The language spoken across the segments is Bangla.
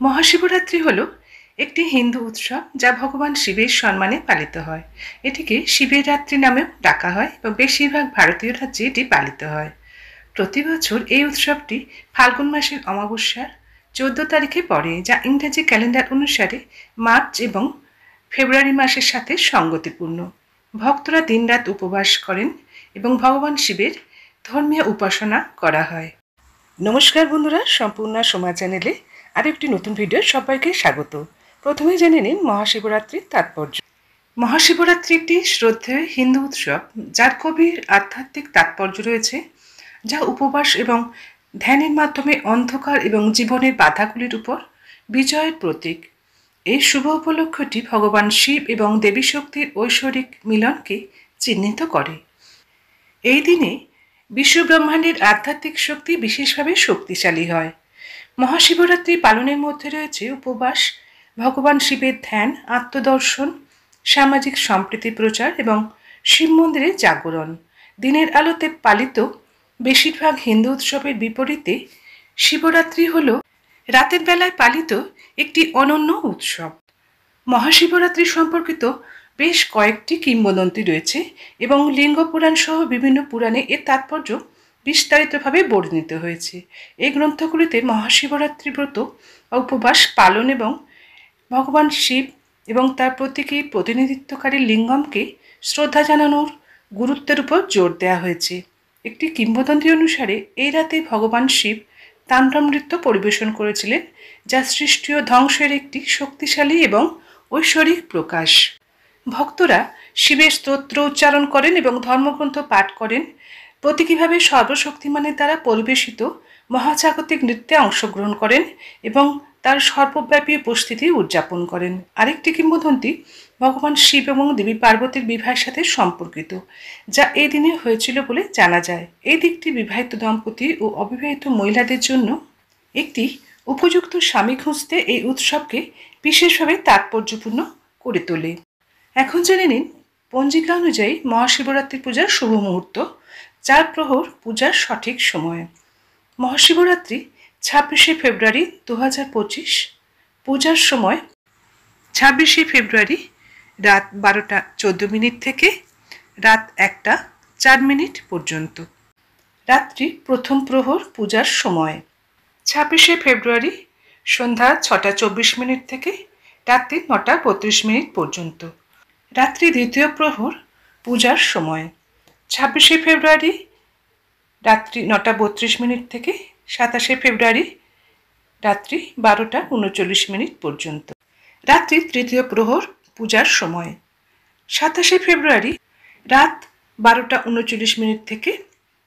মহাশিবরাত্রি হলো একটি হিন্দু উৎসব যা ভগবান শিবের সম্মানে পালিত হয়। এটিকে শিবের রাত্রি নামেও ডাকা হয় এবং বেশিরভাগ ভারতীয় রাজ্যে এটি পালিত হয়। প্রতি বছর এই উৎসবটি ফাল্গুন মাসের অমাবস্যার 14 তারিখে পড়ে, যা ইংরেজি ক্যালেন্ডার অনুসারে মার্চ এবং ফেব্রুয়ারি মাসের সাথে সঙ্গতিপূর্ণ। ভক্তরা দিনরাত উপবাস করেন এবং ভগবান শিবের ধর্মীয় উপাসনা করা হয়। নমস্কার বন্ধুরা, সম্পূর্ণ সময় চ্যানেলে আর একটি নতুন ভিডিও সবাইকে স্বাগত। প্রথমে জেনে নিন মহাশিবরাত্রির তাৎপর্য। মহাশিবরাত্রি একটি শ্রদ্ধেয় হিন্দু উৎসব যার গভীর আধ্যাত্মিক তাৎপর্য রয়েছে, যা উপবাস এবং ধ্যানের মাধ্যমে অন্ধকার এবং জীবনের বাধাগুলির উপর বিজয়ের প্রতীক। এই শুভ উপলক্ষটি ভগবান শিব এবং দেবী শক্তির ঐশ্বরিক মিলনকে চিহ্নিত করে। এই দিনে বিশ্বব্রহ্মাণ্ডের আধ্যাত্মিক শক্তি বিশেষভাবে শক্তিশালী হয়। মহাশিবরাত্রি পালনের মধ্যে রয়েছে উপবাস, ভগবান শিবের ধ্যান, আত্মদর্শন, সামাজিক সম্প্রীতি প্রচার এবং শিব মন্দিরে জাগরণ। দিনের আলোতে পালিত বেশিরভাগ হিন্দু উৎসবের বিপরীতে শিবরাত্রি হল রাতের বেলায় পালিত একটি অনন্য উৎসব। মহাশিবরাত্রি সম্পর্কিত বেশ কয়েকটি কিংবদন্তি রয়েছে এবং লিঙ্গ পুরাণ সহ বিভিন্ন পুরাণে এর তাৎপর্য বিস্তারিতভাবে বর্ণিত হয়েছে। এই গ্রন্থগুলিতে মহাশিবরাত্রি ব্রত উপবাস পালন এবং ভগবান শিব এবং তার প্রতীকী প্রতিনিধিত্বকারী লিঙ্গমকে শ্রদ্ধা জানানোর গুরুত্বের উপর জোর দেওয়া হয়েছে। একটি কিংবদন্তি অনুসারে এই রাতে ভগবান শিব তাণ্ডব নৃত্য পরিবেশন করেছিলেন, যা সৃষ্টি ও ধ্বংসের একটি শক্তিশালী এবং ঐশ্বরিক প্রকাশ। ভক্তরা শিবের স্তোত্র উচ্চারণ করেন এবং ধর্মগ্রন্থ পাঠ করেন, প্রতীকীভাবে সর্বশক্তিমানের দ্বারা পরিবেশিত মহাজাগতিক নৃত্যে অংশগ্রহণ করেন এবং তার সর্বব্যাপী উপস্থিতি উদযাপন করেন। আরেকটি কিংবদন্তি ভগবান শিব এবং দেবী পার্বতীর বিবাহের সাথে সম্পর্কিত, যা এই দিনে হয়েছিল বলে জানা যায়। এই দিকটি বিবাহিত দম্পতি ও অবিবাহিত মহিলাদের জন্য একটি উপযুক্ত স্বামী খুঁজতে এই উৎসবকে বিশেষভাবে তাৎপর্যপূর্ণ করে তোলে। এখন জেনে নিন পঞ্জিকা অনুযায়ী মহাশিবরাত্রি পূজার শুভ মুহূর্ত, 4 প্রহর পূজার সঠিক সময়। মহাশিবরাত্রি 26শে ফেব্রুয়ারি 2025। পূজার সময় 26শে ফেব্রুয়ারি রাত 12:14 থেকে রাত 1:04 পর্যন্ত। রাত্রি প্রথম প্রহর পূজার সময় 26শে ফেব্রুয়ারি সন্ধ্যা 6:24 থেকে রাত্রি 9:32 পর্যন্ত। রাত্রি দ্বিতীয় প্রহর পূজার সময় 26শে ফেব্রুয়ারি রাত্রি 9:32 থেকে 27শে ফেব্রুয়ারি রাত্রি 12:39 পর্যন্ত। রাত্রি তৃতীয় প্রহর পূজার সময় 27শে ফেব্রুয়ারি রাত 12:39 থেকে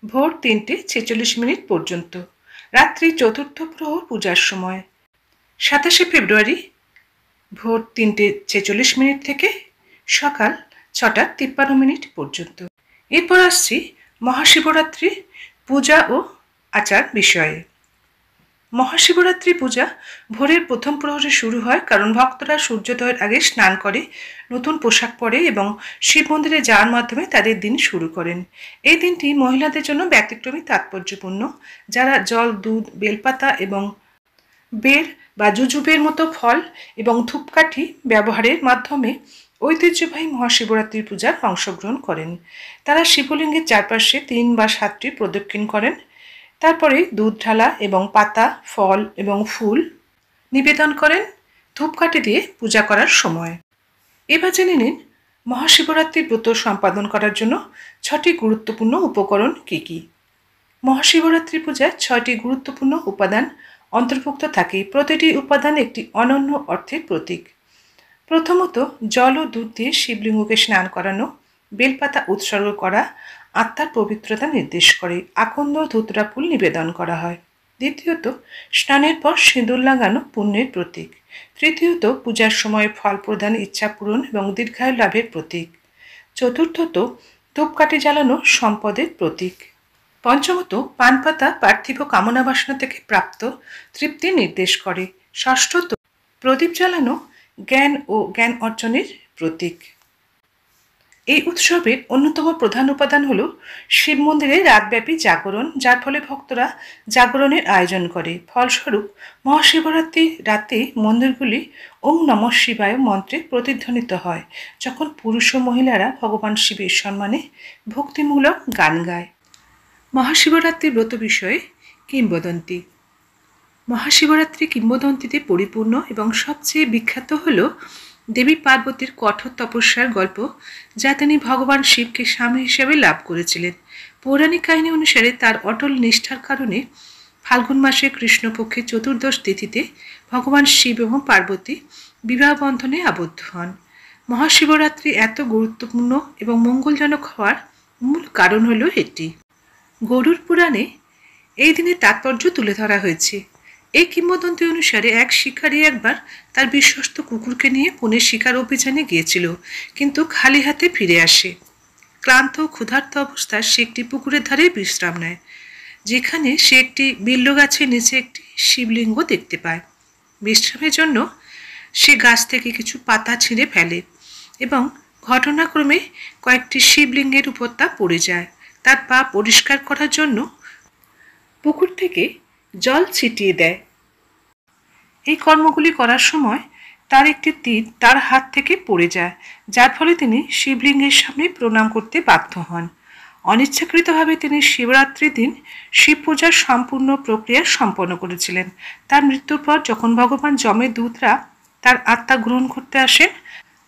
ভোর 3:46 পর্যন্ত। রাত্রি চতুর্থ প্রহর পূজার সময় 27শে ফেব্রুয়ারি ভোর 3:46 থেকে সকাল 6:53 পর্যন্ত। এরপর আসছি মহাশিবরাত্রি পূজা ও আচার বিষয়ে। মহাশিবরাত্রি পূজা ভোরের প্রথম প্রহরে শুরু হয়, কারণ ভক্তরা সূর্যোদয়ের আগে স্নান করে নতুন পোশাক পরে এবং শিব মন্দিরে যাওয়ার মাধ্যমে তাদের দিন শুরু করেন। এই দিনটি মহিলাদের জন্য ব্যতিক্রমী তাৎপর্যপূর্ণ, যারা জল, দুধ, বেলপাতা এবং বের বা জুজুবের মতো ফল এবং ধূপকাঠি ব্যবহারের মাধ্যমে ঐতিহ্যবাহী মহাশিবরাত্রি পূজার অংশগ্রহণ করেন। তারা শিবলিঙ্গের চারপাশে 3 বা 7টি প্রদক্ষিণ করেন, তারপরে দুধ ঢালা এবং পাতা, ফল এবং ফুল নিবেদন করেন ধূপকাঠি দিয়ে পূজা করার সময়। এবার জেনে নিন মহাশিবরাত্রির ব্রত সম্পাদন করার জন্য 6টি গুরুত্বপূর্ণ উপকরণ কী কী। মহাশিবরাত্রি পূজায় 6টি গুরুত্বপূর্ণ উপাদান অন্তর্ভুক্ত থাকে। প্রতিটি উপাদান একটি অনন্য অর্থের প্রতীক। প্রথমত, জল ও দুধ দিয়ে শিবলিঙ্গকে স্নান করানো, বেলপাতা উৎসর্গ করা আত্মার পবিত্রতা নির্দেশ করে। আকন্দ ধুতরা ফুল নিবেদন করা হয়। দ্বিতীয়ত, স্নানের পর সিঁদুর লাগানো পুণ্যের প্রতীক। তৃতীয়ত, পূজার সময় ফল প্রদান ইচ্ছা পূরণ এবং দীর্ঘায়ু লাভের প্রতীক। চতুর্থত, ধূপকাঠি জ্বালানো সম্পদের প্রতীক। পঞ্চমত, পানপাতা পার্থিব কামনা বাসনা থেকে প্রাপ্ত তৃপ্তি নির্দেশ করে। ষষ্ঠত, প্রদীপ জ্বালানো জ্ঞান ও জ্ঞান অর্জনের প্রতীক। এই উৎসবের অন্যতম প্রধান উপাদান হল শিব মন্দিরে রাতব্যাপী জাগরণ, যার ফলে ভক্তরা জাগরণের আয়োজন করে। ফলস্বরূপ মহাশিবরাত্রি রাতে মন্দিরগুলি ওম নমঃ শিবায় মন্ত্রে প্রতিধ্বনিত হয়, যখন পুরুষ ও মহিলারা ভগবান শিবের সম্মানে ভক্তিমূলক গান গায়। মহাশিবরাত্রি ব্রত বিষয়ে কিংবদন্তি। মহাশিবরাত্রি কিংবদন্তিতে পরিপূর্ণ এবং সবচেয়ে বিখ্যাত হল দেবী পার্বতীর কঠোর তপস্যার গল্প, যা তিনি ভগবান শিবকে স্বামী হিসেবে লাভ করেছিলেন। পৌরাণিক কাহিনী অনুসারে তার অটল নিষ্ঠার কারণে ফাল্গুন মাসে কৃষ্ণপক্ষের চতুর্দশ তিথিতে ভগবান শিব এবং পার্বতী বিবাহ বন্ধনে আবদ্ধ হন। মহাশিবরাত্রি এত গুরুত্বপূর্ণ এবং মঙ্গলজনক হওয়ার মূল কারণ হল এটি। গরুড় পুরাণে এই দিনের তাৎপর্য তুলে ধরা হয়েছে। এই কিংবদন্তি অনুসারে এক শিকারী একবার তার বিশ্বস্ত কুকুরকে নিয়ে বনে শিকার অভিযানে গিয়েছিল, কিন্তু খালি হাতে ফিরে আসে। ক্লান্ত ও ক্ষুধার্ত অবস্থায় সে একটি পুকুরের ধারে বিশ্রাম নেয়, যেখানে সে একটি বিল্ল গাছের নিচে একটি শিবলিঙ্গ দেখতে পায়। বিশ্রামের জন্য সে গাছ থেকে কিছু পাতা ছিঁড়ে ফেলে এবং ঘটনাক্রমে কয়েকটি শিবলিঙ্গের উপর তা পড়ে যায়। তার পা পরিষ্কার করার জন্য পুকুর থেকে জল ছিটিয়ে দেয়। এই কর্মগুলি করার সময় তার একটি তীর তার হাত থেকে পড়ে যায়, যার ফলে তিনি শিবলিঙ্গের সামনে প্রণাম করতে বাধ্য হন। অনিচ্ছাকৃতভাবে তিনি শিবরাত্রির দিন শিব পূজার সম্পূর্ণ প্রক্রিয়া সম্পন্ন করেছিলেন। তার মৃত্যুর পর যখন ভগবান যমের দূতরা তার আত্মা গ্রহণ করতে আসেন,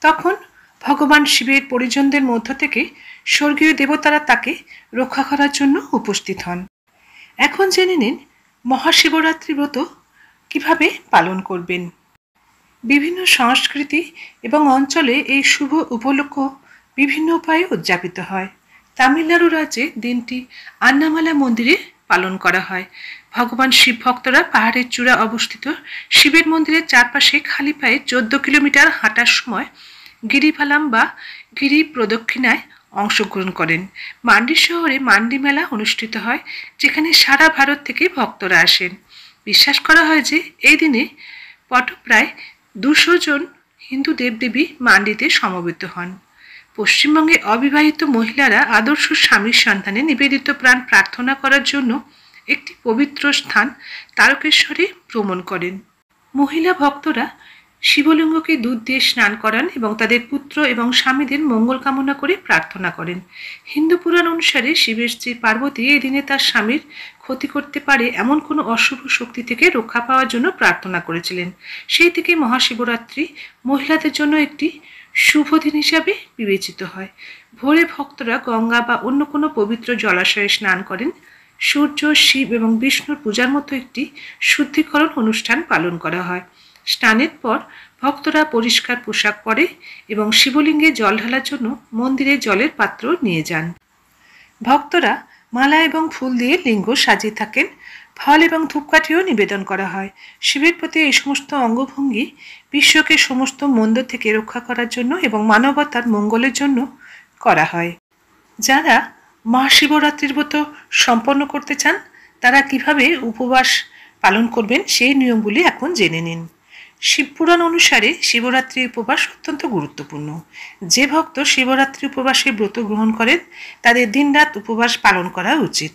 তখন ভগবান শিবের পরিজনদের মধ্য থেকে স্বর্গীয় দেবতারা তাকে রক্ষা করার জন্য উপস্থিত হন। এখন জেনে নিন মহাশিবরাত্রি ব্রত কিভাবে পালন করবেন। বিভিন্ন সংস্কৃতি এবং অঞ্চলে এই শুভ উপলক্ষ বিভিন্ন উপায়ে উদযাপিত হয়। তামিলনাড়ু রাজ্যে দিনটি আন্নামালা মন্দিরে পালন করা হয়। ভগবান শিব ভক্তরা পাহাড়ের চূড়া অবস্থিত শিবের মন্দিরের চারপাশে খালি পায়ে 14 কিলোমিটার হাঁটার সময় গিরিপালাম বা গিরি প্রদক্ষিণায় অংশগ্রহণ করেন। মান্ডি শহরে মান্ডি মেলা অনুষ্ঠিত হয়, যেখানে সারা ভারত থেকে ভক্তরা আসেন। বিশ্বাস করা হয় যে এই দিনে প্রায় 200 জন হিন্দু দেবদেবী মান্ডিতে সমবেত হন। পশ্চিমবঙ্গে অবিবাহিত মহিলারা আদর্শ স্বামীর সন্ধানে নিবেদিত প্রাণ প্রার্থনা করার জন্য একটি পবিত্র স্থান তারকেশ্বরে ভ্রমণ করেন। মহিলা ভক্তরা শিবলিঙ্গকে দুধ দিয়ে স্নান করান এবং তাদের পুত্র এবং স্বামীদের মঙ্গল কামনা করে প্রার্থনা করেন। হিন্দু পুরাণ অনুসারে শিবের স্ত্রী পার্বতী এই দিনে তার স্বামীর ক্ষতি করতে পারে এমন কোনো অশুভ শক্তি থেকে রক্ষা পাওয়ার জন্য প্রার্থনা করেছিলেন। সেই থেকে মহাশিবরাত্রি মহিলাদের জন্য একটি শুভ দিন হিসাবে বিবেচিত হয়। ভোরে ভক্তরা গঙ্গা বা অন্য কোনো পবিত্র জলাশয়ে স্নান করেন। সূর্য, শিব এবং বিষ্ণুর পূজার মতো একটি শুদ্ধিকরণ অনুষ্ঠান পালন করা হয়। স্নানের পর ভক্তরা পরিষ্কার পোশাক পরে এবং শিবলিঙ্গে জল ঢালার জন্য মন্দিরে জলের পাত্র নিয়ে যান। ভক্তরা মালা এবং ফুল দিয়ে লিঙ্গ সাজিয়ে থাকেন। ফল এবং ধূপকাঠিও নিবেদন করা হয়। শিবের প্রতি এই সমস্ত অঙ্গভঙ্গি বিশ্বকে সমস্ত মন্দ থেকে রক্ষা করার জন্য এবং মানবতার মঙ্গলের জন্য করা হয়। যারা মহাশিবরাত্রির ব্রত সম্পন্ন করতে চান, তারা কিভাবে উপবাস পালন করবেন সেই নিয়মগুলি এখন জেনে নিন। শিবপুরাণ অনুসারে শিবরাত্রি উপবাস অত্যন্ত গুরুত্বপূর্ণ। যে ভক্ত শিবরাত্রি উপবাসে ব্রত গ্রহণ করেন, তাদের দিনরাত উপবাস পালন করা উচিত।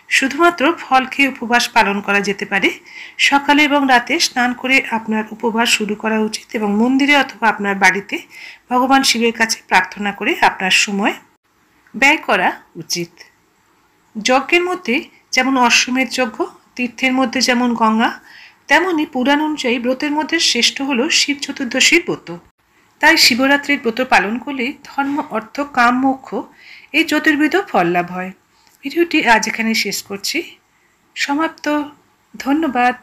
শুধুমাত্র ফল খেয়ে উপবাস পালন করা যেতে পারে। সকালে এবং রাতে স্নান করে আপনার উপবাস শুরু করা উচিত এবং মন্দিরে অথবা আপনার বাড়িতে ভগবান শিবের কাছে প্রার্থনা করে আপনার সময় ব্যয় করা উচিত। যজ্ঞের মধ্যে যেমন অশ্বমেধ যজ্ঞ, তীর্থের মধ্যে যেমন গঙ্গা, তেমনি পুরাণ অনুযায়ী ব্রতের মধ্যে শ্রেষ্ঠ হল শিব চতুর্দশীর ব্রত। তাই শিবরাত্রির ব্রত পালন করলে ধর্ম, অর্থ, কাম, মোক্ষ এই চতুর্বিধ ফল লাভ হয়। ভিডিওটি আজ এখানে শেষ করছি। সমাপ্ত। ধন্যবাদ।